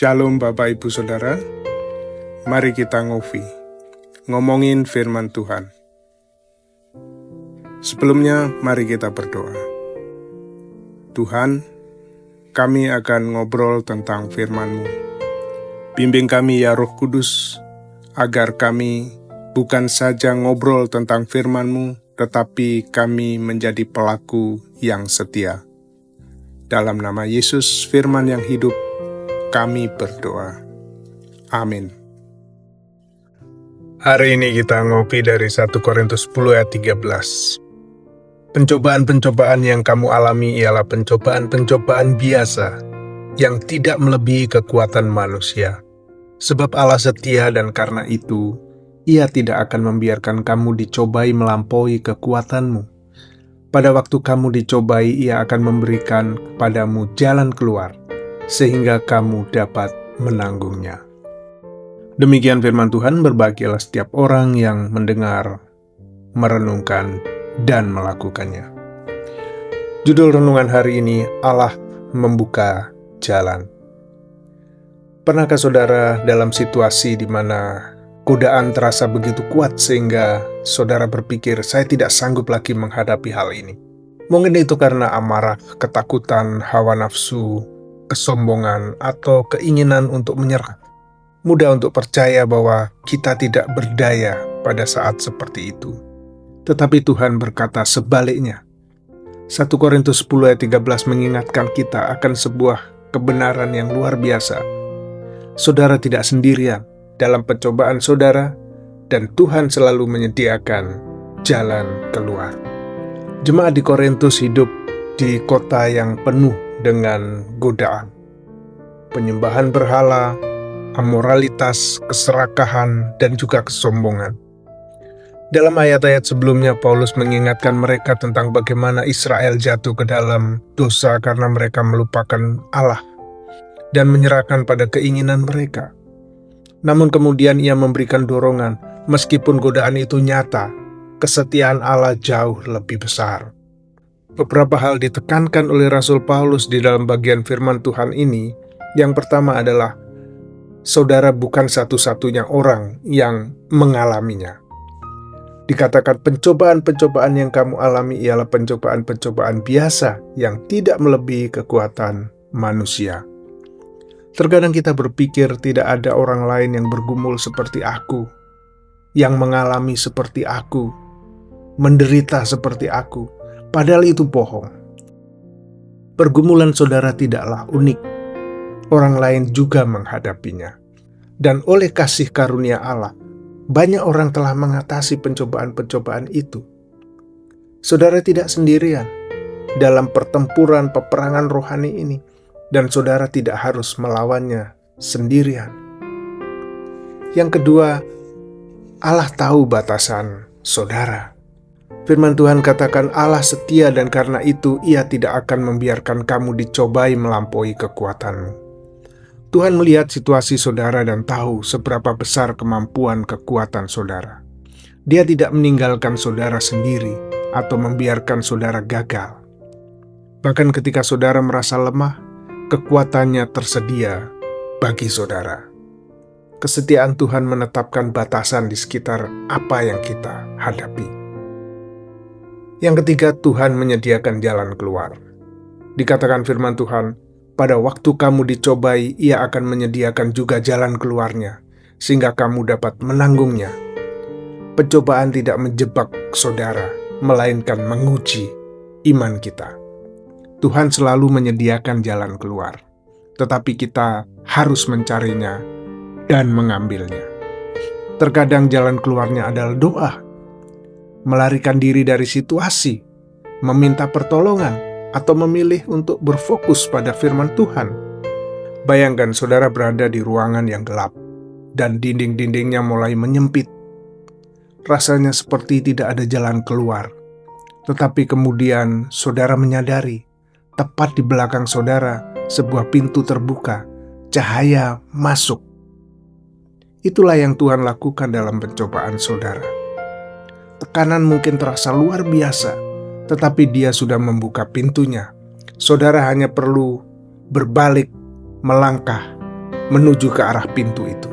Shalom Bapak Ibu Saudara, mari kita ngomongin firman Tuhan. Sebelumnya mari kita berdoa. Tuhan, kami akan ngobrol tentang firman-Mu. Bimbing kami ya Roh Kudus, agar kami bukan saja ngobrol tentang firman-Mu, tetapi kami menjadi pelaku yang setia. Dalam nama Yesus, firman yang hidup, kami berdoa. Amin. Hari ini kita ngopi dari 1 Korintus 10 ayat 13. Pencobaan-pencobaan yang kamu alami ialah pencobaan-pencobaan biasa yang tidak melebihi kekuatan manusia. Sebab Allah setia dan karena itu, Ia tidak akan membiarkan kamu dicobai melampaui kekuatanmu. Pada waktu kamu dicobai, Ia akan memberikan kepadamu jalan keluar, sehingga kamu dapat menanggungnya. Demikian firman Tuhan, berbahagialah setiap orang yang mendengar, merenungkan, dan melakukannya. Judul renungan hari ini, Allah membuka jalan. Pernahkah saudara dalam situasi di mana godaan terasa begitu kuat sehingga saudara berpikir, saya tidak sanggup lagi menghadapi hal ini? Mungkin itu karena amarah, ketakutan, hawa nafsu, kesombongan, atau keinginan untuk menyerah. Mudah untuk percaya bahwa kita tidak berdaya pada saat seperti itu. Tetapi Tuhan berkata sebaliknya. 1 Korintus 10 ayat 13 mengingatkan kita akan sebuah kebenaran yang luar biasa. Saudara tidak sendirian dalam pencobaan saudara, dan Tuhan selalu menyediakan jalan keluar. Jemaat di Korintus hidup di kota yang penuh dengan godaan, penyembahan berhala, amoralitas, keserakahan, dan juga kesombongan. Dalam ayat-ayat sebelumnya, Paulus mengingatkan mereka tentang bagaimana Israel jatuh ke dalam dosa karena mereka melupakan Allah dan menyerahkan pada keinginan mereka. Namun kemudian ia memberikan dorongan, meskipun godaan itu nyata, kesetiaan Allah jauh lebih besar. Beberapa hal ditekankan oleh Rasul Paulus di dalam bagian firman Tuhan ini. Yang pertama adalah, saudara bukan satu-satunya orang yang mengalaminya. Dikatakan pencobaan-pencobaan yang kamu alami ialah pencobaan-pencobaan biasa yang tidak melebihi kekuatan manusia. Terkadang kita berpikir tidak ada orang lain yang bergumul seperti aku, yang mengalami seperti aku, menderita seperti aku. Padahal itu bohong. Pergumulan saudara tidaklah unik. Orang lain juga menghadapinya. Dan oleh kasih karunia Allah, banyak orang telah mengatasi pencobaan-pencobaan itu. Saudara tidak sendirian dalam pertempuran peperangan rohani ini, dan saudara tidak harus melawannya sendirian. Yang kedua, Allah tahu batasan saudara. Firman Tuhan katakan Allah setia dan karena itu Ia tidak akan membiarkan kamu dicobai melampaui kekuatanmu. Tuhan melihat situasi saudara dan tahu seberapa besar kemampuan kekuatan saudara. Dia tidak meninggalkan saudara sendiri atau membiarkan saudara gagal. Bahkan ketika saudara merasa lemah, kekuatannya tersedia bagi saudara. Kesetiaan Tuhan menetapkan batasan di sekitar apa yang kita hadapi. Yang ketiga, Tuhan menyediakan jalan keluar. Dikatakan firman Tuhan, pada waktu kamu dicobai, Ia akan menyediakan juga jalan keluarnya, sehingga kamu dapat menanggungnya. Pencobaan tidak menjebak saudara, melainkan menguji iman kita. Tuhan selalu menyediakan jalan keluar, tetapi kita harus mencarinya dan mengambilnya. Terkadang jalan keluarnya adalah doa, melarikan diri dari situasi, meminta pertolongan, atau memilih untuk berfokus pada firman Tuhan. Bayangkan saudara berada di ruangan yang gelap, dan dinding-dindingnya mulai menyempit. Rasanya seperti tidak ada jalan keluar. Tetapi kemudian saudara menyadari, tepat di belakang saudara, sebuah pintu terbuka, cahaya masuk. Itulah yang Tuhan lakukan dalam pencobaan saudara. Tekanan mungkin terasa luar biasa, tetapi Dia sudah membuka pintunya. Saudara hanya perlu berbalik, melangkah, menuju ke arah pintu itu.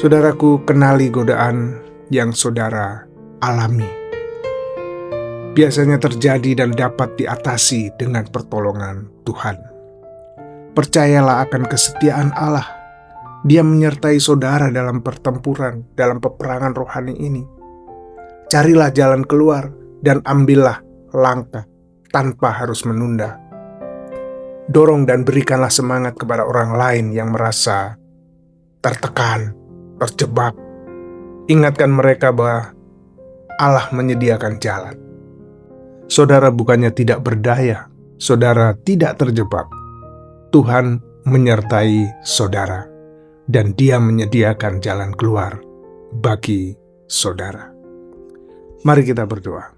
Saudaraku, kenali godaan yang saudara alami. Biasanya terjadi dan dapat diatasi dengan pertolongan Tuhan. Percayalah akan kesetiaan Allah. Dia menyertai saudara dalam pertempuran, dalam peperangan rohani ini. Carilah jalan keluar dan ambillah langkah tanpa harus menunda. Dorong dan berikanlah semangat kepada orang lain yang merasa tertekan, terjebak. Ingatkan mereka bahwa Allah menyediakan jalan. Saudara bukannya tidak berdaya, saudara tidak terjebak. Tuhan menyertai saudara, dan Dia menyediakan jalan keluar bagi saudara. Mari kita berdoa.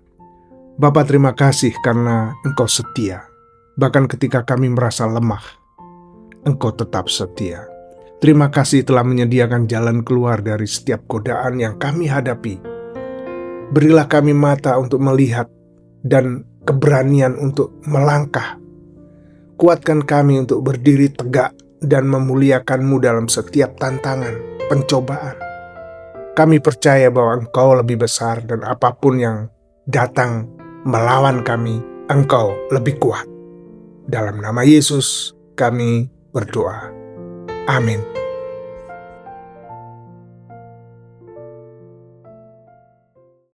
Bapa, terima kasih karena Engkau setia. Bahkan ketika kami merasa lemah, Engkau tetap setia. Terima kasih telah menyediakan jalan keluar dari setiap godaan yang kami hadapi. Berilah kami mata untuk melihat dan keberanian untuk melangkah. Kuatkan kami untuk berdiri tegak dan memuliakan-Mu dalam setiap tantangan, pencobaan. Kami percaya bahwa Engkau lebih besar dan apapun yang datang melawan kami, Engkau lebih kuat. Dalam nama Yesus kami berdoa. Amin.